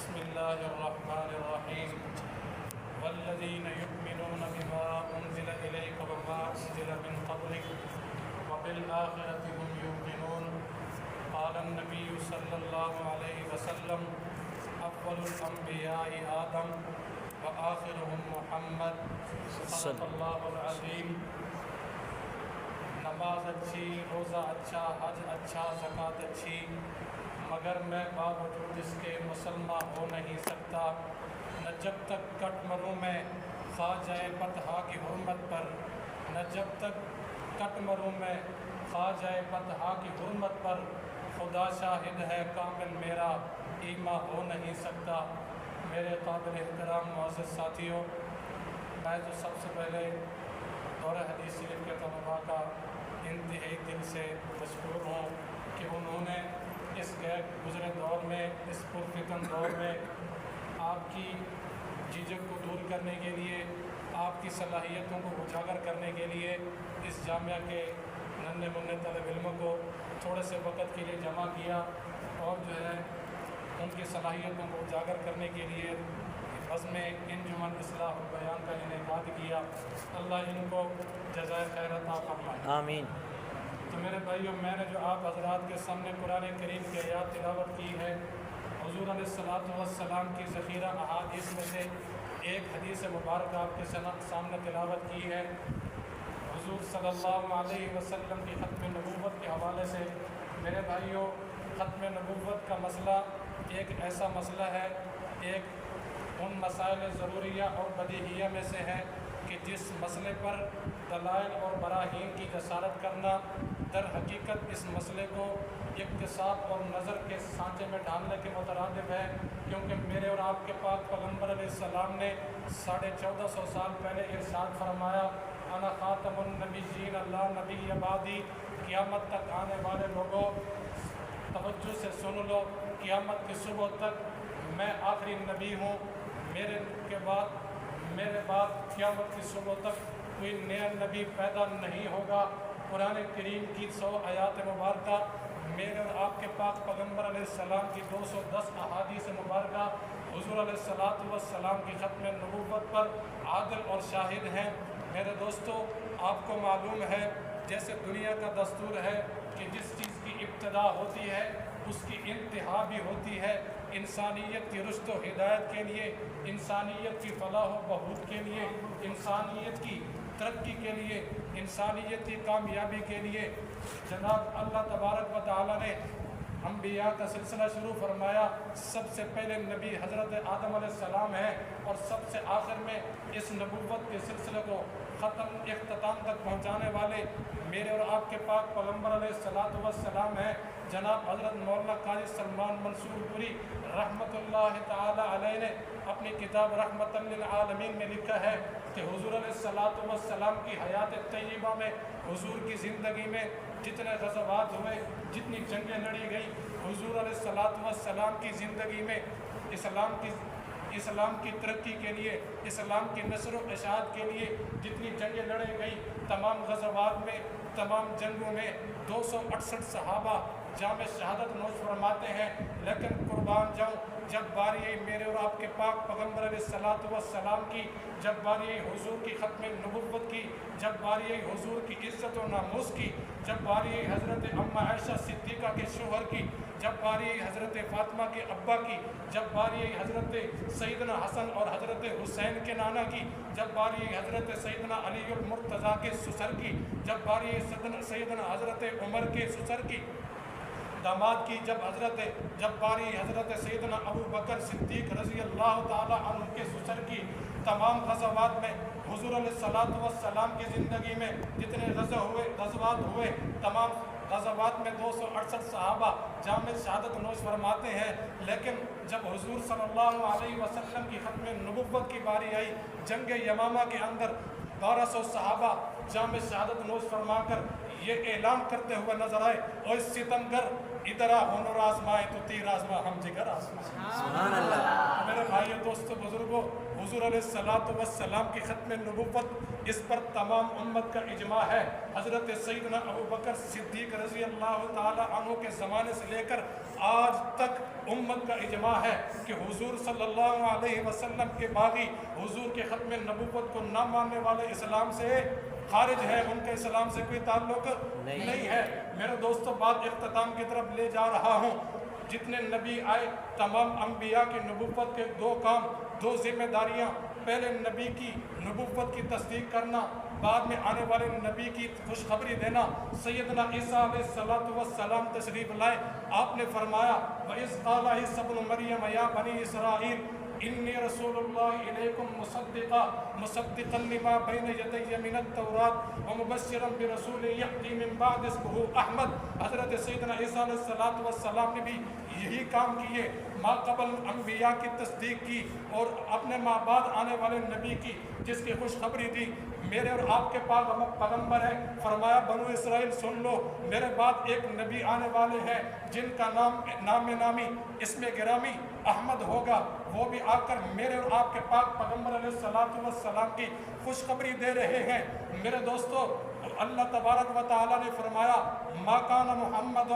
بسم الله الرحمن الرحيم والذين يؤمنون بما أنزل إليك وما أنزل من قبلك وبالآخرة هم يوقنون قال النبي صلى الله عليه وسلم أول الأنبياء آدم وآخرهم محمد صدق الله العظيم. نماز اچھی، روزہ اچھا، حج اچھا، زکوٰۃ اچھی، مگر میں باوجود اس کے مسلمان ہو نہیں سکتا نہ جب تک کٹ مروں میں خواہ جائے بطحا کی حرمت پر، نہ جب تک کٹ مروں میں خواہ جائے بطحا کی حرمت پر. خدا شاہد ہے کامل میرا ایما ہو نہیں سکتا. میرے قابل احترام معزز ساتھیوں، میں تو سب سے پہلے دورہ حدیث شریف کے طلباء کا انتہائی دل سے مشکور ہوں کہ انہوں نے اس غیر گزرے دور میں، اس پرفتن دور میں آپ کی جھجک کو دور کرنے کے لیے، آپ کی صلاحیتوں کو اجاگر کرنے کے لیے اس جامعہ کے ننھے منھے طالب علموں کو تھوڑے سے وقت کے لیے جمع کیا اور جو ہے ان کی صلاحیتوں کو اجاگر کرنے کے لیے بزم انجمن اصلاح البیان کا انعقاد کیا. اللہ ان کو جزائے خیر عطا فرمائے. آمین. تو میرے بھائیوں، میں نے جو آپ حضرات کے سامنے قرآن کریم کی آیات تلاوت کی ہے، حضور علیہ الصلوۃ والسلام کی ذخیرہ احادیث میں سے ایک حدیث مبارکہ آپ کے سامنے تلاوت کی ہے. حضور صلی اللہ علیہ وسلم کی ختم نبوت کے حوالے سے میرے بھائیوں، ختم نبوت کا مسئلہ ایک ایسا مسئلہ ہے، ایک ان مسائل ضروریہ اور بدیہیہ میں سے ہے کہ جس مسئلے پر دلائل اور براہین کی جسارت کرنا در حقیقت اس مسئلے کو اکتساب اور نظر کے سانچے میں ڈالنے کے مترادف ہے، کیونکہ میرے اور آپ کے پاک پیغمبر علیہ السلام نے 1450 سال پہلے ارشاد فرمایا، انا خاتم النبیین اللہ نبی بعدی. قیامت تک آنے والے لوگوں توجہ سے سن لو، قیامت کی صبح تک میں آخری نبی ہوں. میرے بعد قیامت کی صبح تک کوئی نیا نبی پیدا نہیں ہوگا. قرآن کریم کی 100 آیات مبارکہ، میرے اور آپ کے پاک پیغمبر علیہ السلام کی 210 احادیث مبارکہ حضور علیہ السلام کی ختم نبوت پر عادل اور شاہد ہیں. میرے دوستو، آپ کو معلوم ہے جیسے دنیا کا دستور ہے کہ جس چیز کی ابتدا ہوتی ہے اس کی انتہا بھی ہوتی ہے. انسانیت کی رشد و ہدایت کے لیے، انسانیت کی فلاح و بہبود کے لیے، انسانیت کی ترقی کے لیے، انسانیت کی کامیابی کے لیے جناب اللہ تبارک و تعالی نے انبیاء کا سلسلہ شروع فرمایا. سب سے پہلے نبی حضرت آدم علیہ السلام ہیں اور سب سے آخر میں اس نبوت کے سلسلے کو اختتام تک پہنچانے والے میرے اور آپ کے پاک پیغمبر علیہ السلام ہیں. جناب حضرت مولانا قاری سلمان منصور پوری رحمۃ اللہ تعالی علیہ نے اپنی کتاب رحمۃ للعالمین میں لکھا ہے کہ حضور علیہ السلام کی حیات طیبہ میں، حضور کی زندگی میں جتنے غزوات ہوئے، جتنی جنگیں لڑی گئی، حضور علیہ السلام کی زندگی میں اسلام کی ترقی کے لیے، اسلام کی نشر و اشاعت کے لیے جتنی جنگیں لڑی گئی، تمام غزوات میں، تمام جنگوں میں 268 صحابہ جامع شہادت نوش فرماتے ہیں. لیکن قربان جاؤں، جب باری آئی میرے اور آپ کے پاک پیغمبر علیہ السلام کی، جب باری آئی حضور کی ختم نبوت کی، جب باری آئی حضور کی عزت و ناموس کی، جب باری آئی حضرت اماں عائشہ صدیقہ کے شوہر کی، جب باری آئی حضرت فاطمہ کے ابا کی، جب باری آئی حضرت سیدنا حسن اور حضرت حسین کے نانا کی، جب باری آئی حضرت سیدنا علی المرتضیٰ کے سسر کی، جب باری آئی سیدنا حضرت عمر کے سسر کی، داماد کی، جب باری حضرت سیدنا ابو بکر صدیق رضی اللہ تعالی عنہ کے سسر کی، تمام غزوات میں حضور علیہ السلام کی زندگی میں جتنے غزوات ہوئے، تمام غزوات میں 268 صحابہ جامع شہادت نوش فرماتے ہیں. لیکن جب حضور صلی اللہ علیہ وسلم کی ختم نبوت کی باری آئی، جنگ یمامہ کے اندر 1200 صحابہ جامع شہادت نوش فرما کر یہ اعلان کرتے ہوئے نظر آئے، اور ستمگر ادھر ہنر آزمائے تو تیر آزما ہم جگر آزمائے۔ سبحان اللہ۔ میرے بھائیو دوستو بزرگوں، حضور علیہ السلام کی ختم نبوت اس پر تمام امت کا اجماع ہے۔ حضرت سیدنا ابوبکر صدیق رضی اللہ تعالی عنہ کے زمانے سے لے کر آج تک امت کا اجماع ہے کہ حضور صلی اللہ علیہ وسلم کے باغی حضور کے ختم نبوت کو نہ ماننے والے اسلام سے خارج ہے، ان کے اسلام سے کوئی تعلق نہیں ہے۔ میرے دوستو بات اختتام کی طرف لے جا رہا ہوں۔ جتنے نبی آئے تمام انبیاء کی نبوت کے دو کام، دو ذمہ داریاں، پہلے نبی کی نبوت کی تصدیق کرنا، بعد میں آنے والے نبی کی خوشخبری دینا۔ سیدنا عیسیٰ علیہ السلام تشریف لائے، آپ نے فرمایا وَإِذْ قَالَ عِيسَىٰ ابْنُ مَرْيَمَ يَا بَنِي إِسْرَائِيلَ إِنِّي رَسُولُ اللَّهِ إِلَيْكُمْ مُصَدِّقًا لِمَا بَيْنَ يَدَيَّ مِنَ التَّوْرَاةِ وَمُبَشِّرًا بِرَسُولٍ يَأْتِي مِن بَعْدِي اسْمُهُ أَحْمَدُ۔ حضرت سیدنا عیسیٰ علیہ السلام نے بھی یہی کام کیے، ماں قبل انبیاء کی تصدیق کی اور اپنے ماں بعد آنے والے نبی کی جس کی خوشخبری دی۔ میرے اور آپ کے پاس پیغمبر ہے، فرمایا بنو اسرائیل سن لو، میرے بعد ایک نبی آنے والے ہیں جن کا نام نامی اسم گرامی احمد ہوگا، وہ بھی آ کر میرے اور آپ کے پاک پیغمبر علیہ السلام کی خوشخبری دے رہے ہیں۔ میرے دوستو اللہ تبارک و تعالیٰ نے فرمایا ما کان محمد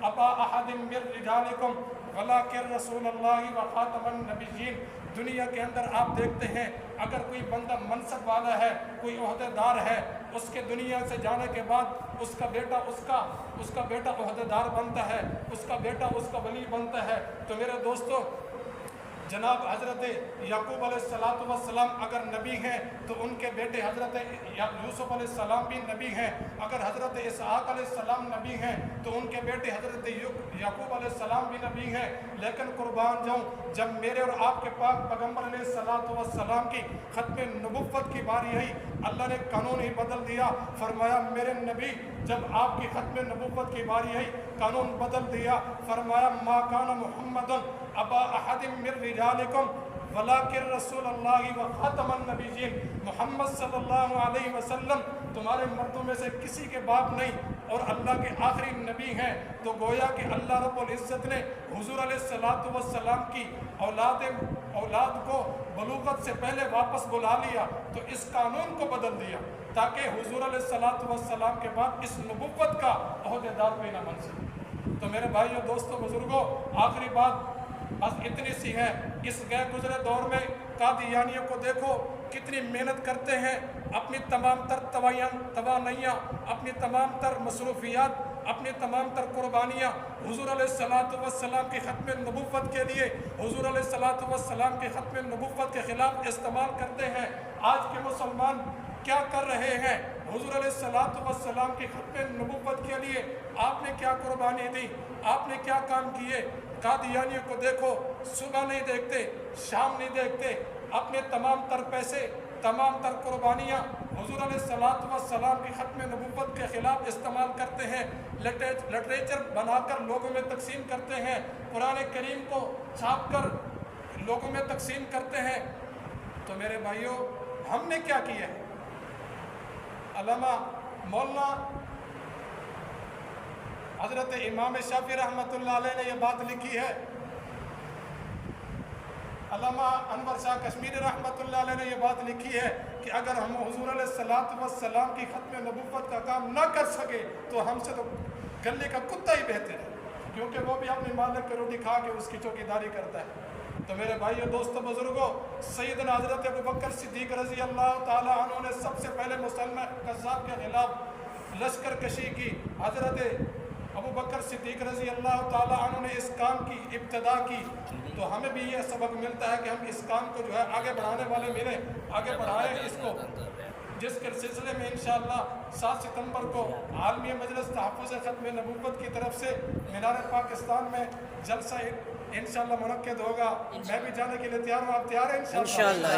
ابا احد من رجالکم ولکن رسول اللہ و خاتم النبیین۔ دنیا کے اندر آپ دیکھتے ہیں اگر کوئی بندہ منصب والا ہے، کوئی عہدے دار ہے، اس کے دنیا سے جانے کے بعد اس کا بیٹا عہدے دار بنتا ہے، اس کا بیٹا اس کا ولی بنتا ہے۔ تو میرے دوستو جناب حضرت یعقوب علیہ السلام اگر نبی ہیں تو ان کے بیٹے حضرت یوسف علیہ السلام بھی نبی ہیں، اگر حضرت اسحاق علیہ السلام نبی ہیں تو ان کے بیٹے حضرت یعقوب علیہ السلام بھی نبی ہیں۔ لیکن قربان جاؤں جب میرے اور آپ کے پاک پیغمبر علیہ السلام کی ختم نبوت کی باری آئی، اللہ نے قانون ہی بدل دیا، فرمایا میرے نبی جب آپ کی ختم نبوت کی باری آئی قانون بدل دیا، فرمایا ما کان محمد ابا احد من رجالکم ولکن رسول اللہ و خاتم النبیین۔ محمد صلی اللہ علیہ وسلم تمہارے مردوں میں سے کسی کے باپ نہیں اور اللہ کے آخری نبی ہیں۔ تو گویا کہ اللہ رب العزت نے حضور علیہ السلام کی اولاد کو بلوغت سے پہلے واپس بلا لیا، تو اس قانون کو بدل دیا تاکہ حضور علیہ السلام کے بعد اس نبوت کا عہدے دار کوئی نہ بن سکے۔ تو میرے بھائیو دوستو بزرگوں آخری بات بس اتنی سی ہے، اس گئے گزرے دور میں قادیانیوں کو دیکھو کتنی محنت کرتے ہیں، اپنی تمام تر توانائیاں، اپنی تمام تر مصروفیات، اپنی تمام تر قربانیاں حضور علیہ السلام کی ختم نبوت کے لیے، حضور علیہ السلام کی ختم نبوت کے خلاف استعمال کرتے ہیں۔ آج کے مسلمان کیا کر رہے ہیں؟ حضور علیہ السلام کی ختم نبوت کے لیے آپ نے کیا قربانی دی، آپ نے کیا کام کیے؟ قادیانیوں کو دیکھو، صبح نہیں دیکھتے، شام نہیں دیکھتے، اپنے تمام تر پیسے، تمام تر قربانیاں حضور علیہ السلام کی ختم نبوت کے خلاف استعمال کرتے ہیں، لٹریچر بنا کر لوگوں میں تقسیم کرتے ہیں، قرآن کریم کو چھاپ کر لوگوں میں تقسیم کرتے ہیں۔ تو میرے بھائیوں ہم نے کیا کیا ہے؟ علامہ مولانا حضرت امام شافعی رحمۃ اللہ علیہ نے یہ بات لکھی ہے، علامہ انور شاہ کشمیری رحمۃ اللہ علیہ نے یہ بات لکھی ہے کہ اگر ہم حضور علیہ السلام کی ختم نبوت کا کام نہ کر سکے تو ہم سے تو گلے کا کتا ہی بہتر ہے، کیونکہ وہ بھی اپنے مالک کی روٹی کھا کے اس کی چوکیداری کرتا ہے۔ تو میرے بھائیو دوستو بزرگوں سیدنا حضرت ابوبکر صدیق رضی اللہ تعالی عنہ نے سب سے پہلے مسلمہ قذاب کے خلاف لشکر کشی کی۔ حضرت ابوبکر صدیق رضی اللہ تعالی عنہ نے اس کام کی ابتدا کی، تو ہمیں بھی یہ سبق ملتا ہے کہ ہم اس کام کو جو ہے آگے بڑھانے والے ملیں، آگے بڑھائیں اس کو، جس کے سلسلے میں انشاءاللہ 7 ستمبر کو عالمی مجلس تحفظ ختم نبوت کی طرف سے مینار پاکستان میں جلسہ انشاءاللہ منعقد ہوگا۔ میں بھی جانے کے لیے تیار ہوں، آپ تیار ہیں؟ انشاءاللہ